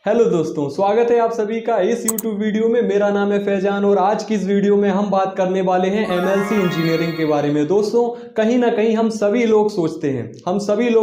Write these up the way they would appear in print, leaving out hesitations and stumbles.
Hello दोस्तों, स्वागत है आप सभी का इस YouTube वीडियो में। मेरा नाम है फैजान और आज की इस वीडियो में हम बात करने वाले हैं MLC इंजीनियरिंग के बारे में। दोस्तों, कहीं ना कहीं हम सभी लोग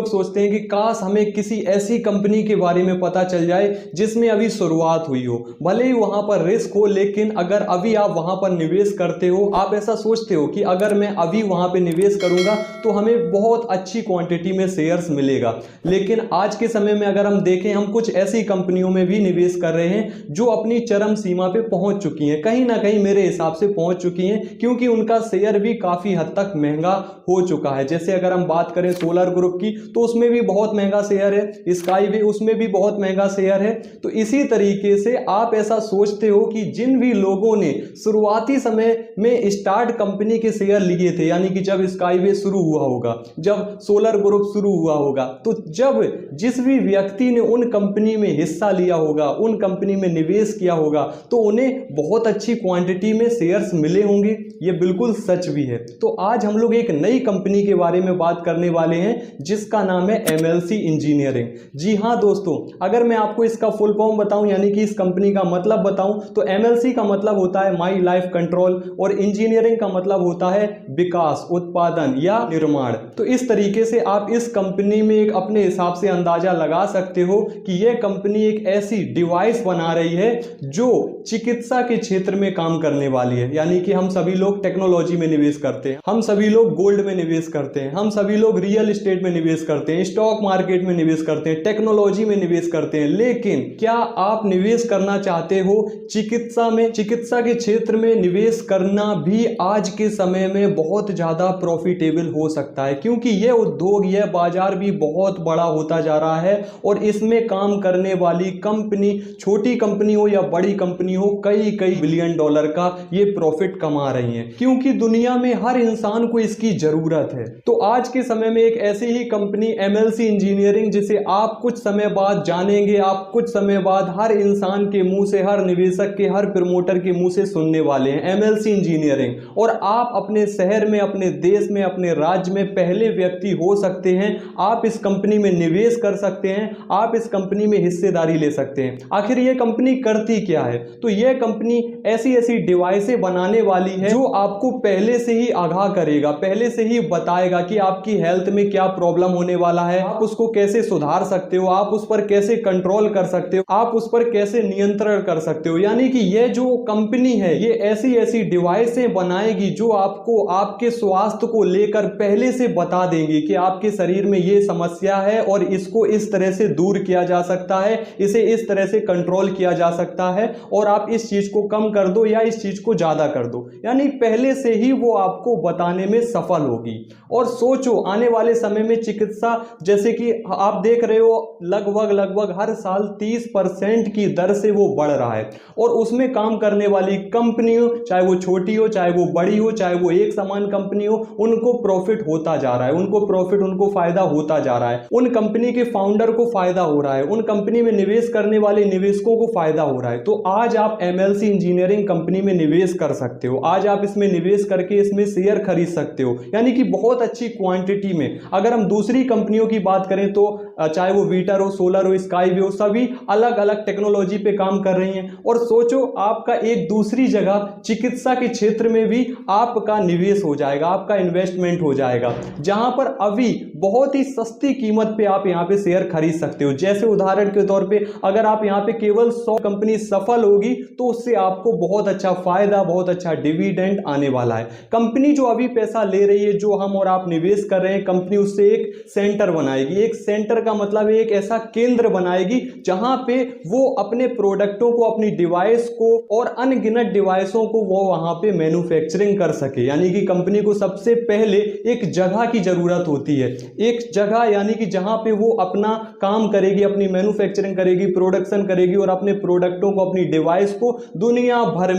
सोचते हैं कि काश हमें किसी ऐसी कंपनी के बारे में पता चल जाए जिसमें अभी शुरुआत हुई हो, भले ही वहां पर रिस्क हो, लेकिन अगर अभी आप वहां पर निवेश करते हो, आप ऐसा सोचते हो कि अगर मैं अभी वहां पर निवेश करूंगा तो हमें बहुत अच्छी क्वांटिटी में शेयर्स मिलेगा। लेकिन आज के समय में अगर हम देखें, हम कुछ ऐसी कंपनियों में भी निवेश कर रहे हैं जो अपनी चरम सीमा पे पहुंच चुकी हैं, कहीं ना कहीं मेरे हिसाब से पहुंच चुकी हैं, क्योंकि उनका शेयर भी काफी हद तक महंगा हो चुका है। जैसे अगर हम बात करें सोलर ग्रुप की, तो उसमें भी बहुत महंगा शेयर है, स्काईवे उसमें भी बहुत महंगा शेयर है। तो इसी तरीके से आप ऐसा सोचते हो कि जिन भी लोगों ने शुरुआती समय में स्टार्ट कंपनी के शेयर लिए थे, यानी कि जब स्काईवे शुरू हुआ होगा, जब सोलर ग्रुप शुरू हुआ होगा, तो जब जिस भी व्यक्ति ने उन कंपनी में हिस्सा लिया होगा, उन कंपनी में निवेश किया होगा, तो उन्हें बहुत अच्छी क्वांटिटी में शेयर्स मिले होंगे। ये बिल्कुल सच भी है। तो आज हम लोग एक नई कंपनी के बारे में बात करने वाले हैं जिसका नाम है MLC इंजीनियरिंग। जी हाँ दोस्तों, अगर मैं आपको इसका फुल फॉर्म बताऊं, यानी कि इस कंपनी का मतलब बताऊं, तो MLC का मतलब होता है माई लाइफ कंट्रोल और इंजीनियरिंग का मतलब होता है विकास, उत्पादन या निर्माण। तो इस तरीके से आप इस कंपनी में एक अपने हिसाब से अंदाजा लगा सकते हो कि यह कंपनी एक ऐसी डिवाइस बना रही है जो चिकित्सा के क्षेत्र में काम करने वाली है। यानी कि हम सभी लोग टेक्नोलॉजी में निवेश करते हैं, हम सभी लोग गोल्ड में निवेश करते हैं, हम सभी लोग रियल एस्टेट में निवेश करते हैं, स्टॉक मार्केट में निवेश करते हैं, टेक्नोलॉजी में निवेश करते हैं। लेकिन क्या आप निवेश करना चाहते हो चिकित्सा में? चिकित्सा के क्षेत्र में निवेश करना भी आज के समय में बहुत ज्यादा प्रॉफिटेबल हो सकता है, क्योंकि यह उद्योग, यह बाजार भी बहुत बड़ा होता जा रहा है और इसमें काम करने वाली कंपनी, छोटी कंपनी हो या बड़ी कंपनी हो, कई कई बिलियन डॉलर का ये प्रॉफिट कमा रही हैं, क्योंकि दुनिया में हर इंसान को इसकी जरूरत है। तो आज के समय में एक ऐसी ही कंपनी MLC इंजीनियरिंग, जिसे आप कुछ समय बाद जानेंगे, आप कुछ समय बाद हर इंसान के मुंह से, हर निवेशक के, हर प्रमोटर के मुंह से सुनने वाले हैं, MLC इंजीनियरिंग। और आप अपने शहर में, अपने देश में, अपने राज्य में पहले व्यक्ति हो सकते हैं। आप इस कंपनी में निवेश कर सकते हैं, आप इस कंपनी में हिस्सेदारी ले सकते हैं। आखिर यह कंपनी करती क्या है? तो यह कंपनी ऐसी ऐसी डिवाइसें बनाने वाली है जो आपको पहले से ही आगाह करेगा, पहले से ही बताएगा कि आपकी हेल्थ में क्या प्रॉब्लम होने वाला है, आप उसको कैसे सुधार सकते हो, आप उस पर कैसे कंट्रोल कर सकते हो, आप उस पर कैसे नियंत्रण कर सकते हो। यानी कि यह जो कंपनी है, ये ऐसी ऐसी डिवाइसें बनाएगी जो आपको आपके स्वास्थ्य को लेकर पहले से बता देंगी कि आपके शरीर में यह समस्या है और इसको इस तरह से दूर किया जा सकता है, इसे इस तरह से कंट्रोल किया जा सकता है और आप इस चीज को कम कर दो या इस चीज को ज्यादा कर दो। यानी पहले से ही वो आपको बताने में सफल होगी। और सोचो, आने वाले समय में चिकित्सा, जैसे कि आप देख रहे हो, लगभग हर साल 30% की दर से वो बढ़ रहा है और उसमें काम करने वाली कंपनियों, चाहे वो छोटी हो, चाहे वो बड़ी हो, चाहे वो एक समान कंपनी हो, उनको प्रॉफिट होता जा रहा है, उनको फायदा होता जा रहा है, उन कंपनी के फाउंडर को फायदा हो रहा है, उन कंपनी में निवेश करने वाले निवेशकों को फायदा हो रहा है। तो आज आप MLC इंजीनियरिंग कंपनी में निवेश कर सकते हो, आज आप इसमें निवेश करके इसमें शेयर खरीद सकते हो, यानी कि बहुत अच्छी क्वांटिटी में। अगर हम दूसरी कंपनियों की बात करें तो चाहे वो वीटर हो, सोलर हो, स्काईवे हो, सभी अलग अलग टेक्नोलॉजी पे काम कर रही हैं। और सोचो, आपका एक दूसरी जगह चिकित्सा के क्षेत्र में भी आपका निवेश हो जाएगा, आपका इन्वेस्टमेंट हो जाएगा, जहां पर अभी बहुत ही सस्ती कीमत पे आप यहां पे शेयर खरीद सकते हो। जैसे उदाहरण के तौर पे, अगर आप यहां पे केवल 100 कंपनी सफल होगी तो उससे आपको बहुत अच्छा फायदा, बहुत अच्छा डिविडेंड आने वाला है। कंपनी जो अभी पैसा ले रही है, जो हम और आप निवेश कर रहे हैं, कंपनी उससे एक सेंटर बनाएगी। एक सेंटर का मतलब है एक ऐसा केंद्र बनाएगी जहां पे वो अपने प्रोडक्टों को, अपनी डिवाइस को और अनगिनत डिवाइसों को वो वहां पे मैन्युफैक्चरिंग कर सके। यानी कि कंपनी को सबसे पहले एक जगह की जरूरत होती है, एक जगह, यानी कि जहां पे वो अपना काम करेगी, अपनी मैन्युफैक्चरिंग करेगी, प्रोडक्शन करेगी और अपने प्रोडक्टों को, अपनी डिवाइस को दुनिया भर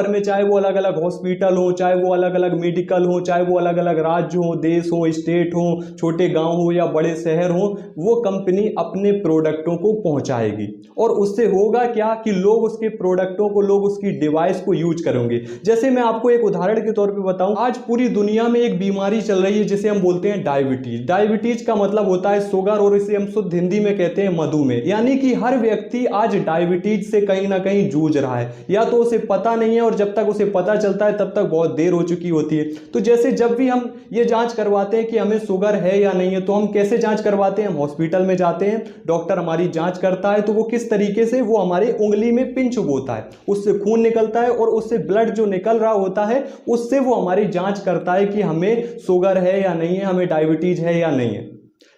में, चाहे वो अलग अलग हॉस्पिटल हो, चाहे वो अलग अलग मेडिकल हो, चाहे वो अलग अलग राज्य हो, देश हो, स्टेट हो, छोटे गांव हो या बड़े शहर हो, वो कंपनी अपने प्रोडक्टों को पहुंचाएगी। और उससे होगा क्या कि लोग उसके प्रोडक्टों को, लोग उसकी डिवाइस को यूज करेंगे। जैसे मैं आपको एक उदाहरण के तौर पे बताऊं, आज पूरी दुनिया में एक बीमारी चल रही है जिसे हम बोलते हैं डायबिटीज। डायबिटीज का मतलब होता है शुगर और इसे हम शुद्ध हिंदी में कहते हैं मधुमेह। यानी यानी कि हर व्यक्ति आज डायबिटीज से कहीं ना कहीं जूझ रहा है, या तो उसे पता नहीं है और जब तक उसे पता चलता है तब तक बहुत देर हो चुकी होती है। तो जैसे जब भी हम ये जांच करवाते हैं कि हमें शुगर है या नहीं है, तो हम कैसे जांच करवाते हैं? हम हॉस्पिटल में जाते हैं, डॉक्टर हमारी जांच करता है, तो वो किस तरीके से, वो हमारे उंगली में पिन चुभोता है, उससे खून निकलता है और उससे ब्लड जो निकल रहा होता है उससे वो हमारी जांच करता है कि हमें शुगर है या नहीं है, हमें डायबिटीज है या नहीं है।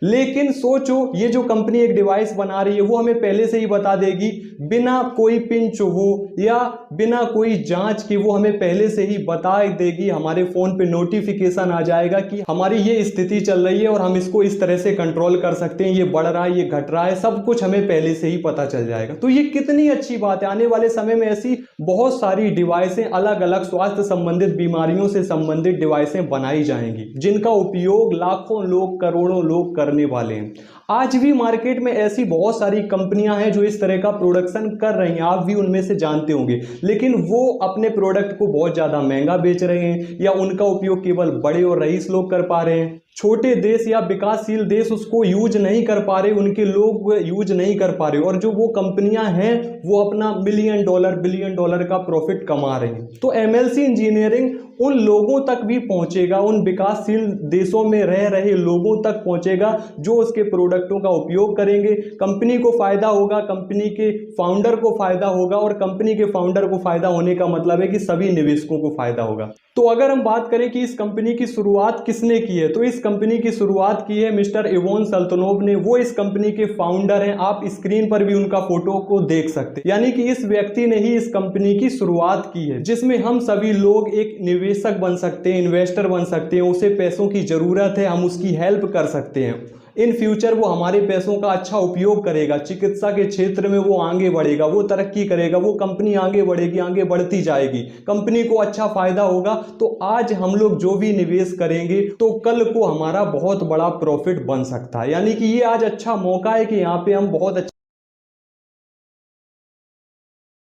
लेकिन सोचो, ये जो कंपनी एक डिवाइस बना रही है वो हमें पहले से ही बता देगी, बिना कोई पिन चुभो या बिना कोई जांच की वो हमें पहले से ही बता देगी, हमारे फोन पे नोटिफिकेशन आ जाएगा कि हमारी ये स्थिति चल रही है और हम इसको इस तरह से कंट्रोल कर सकते हैं, ये बढ़ रहा है, ये घट रहा है, सब कुछ हमें पहले से ही पता चल जाएगा। तो ये कितनी अच्छी बात है। आने वाले समय में ऐसी बहुत सारी डिवाइसें, अलग अलग स्वास्थ्य संबंधित बीमारियों से संबंधित डिवाइसें बनाई जाएंगी, जिनका उपयोग लाखों लोग, करोड़ों लोग करने वाले हैं। आज भी मार्केट में ऐसी बहुत सारी कंपनियां हैं जो इस तरह का प्रोडक्शन कर रही हैं, आप भी उनमें से जानते होंगे, लेकिन वो अपने प्रोडक्ट को बहुत ज्यादा महंगा बेच रहे हैं या उनका उपयोग केवल बड़े और रईस लोग कर पा रहे हैं। छोटे देश या विकासशील देश उसको यूज नहीं कर पा रहे, उनके लोग यूज नहीं कर पा रहे, और जो वो कंपनियां हैं वो अपना मिलियन डॉलर, बिलियन डॉलर का प्रॉफिट कमा रहे हैं। तो एमएलसी इंजीनियरिंग उन लोगों तक भी पहुंचेगा, उन विकासशील देशों में रह रहे लोगों तक पहुंचेगा जो उसके प्रोडक्टों का उपयोग करेंगे। कंपनी को फायदा होगा, कंपनी के फाउंडर को फायदा होगा, और कंपनी के फाउंडर को फायदा होने का मतलब है कि सभी निवेशकों को फायदा होगा। तो अगर हम बात करें कि इस कंपनी की शुरुआत किसने की है, तो इस कंपनी की शुरुआत की है मिस्टर इवोन सल्तनोव ने। वो इस कंपनी के फाउंडर हैं, आप स्क्रीन पर भी उनका फोटो को देख सकते हैं। यानी कि इस व्यक्ति ने ही इस कंपनी की शुरुआत की है, जिसमें हम सभी लोग एक निवेशक बन सकते हैं, इन्वेस्टर बन सकते हैं। उसे पैसों की जरूरत है, हम उसकी हेल्प कर सकते हैं। इन फ्यूचर वो हमारे पैसों का अच्छा उपयोग करेगा, चिकित्सा के क्षेत्र में वो आगे बढ़ेगा, वो तरक्की करेगा, वो कंपनी आगे बढ़ेगी, आगे बढ़ती जाएगी, कंपनी को अच्छा फायदा होगा। तो आज हम लोग जो भी निवेश करेंगे तो कल को हमारा बहुत बड़ा प्रॉफिट बन सकता है। यानी कि ये आज अच्छा मौका है कि यहाँ पे हम बहुत अच्छा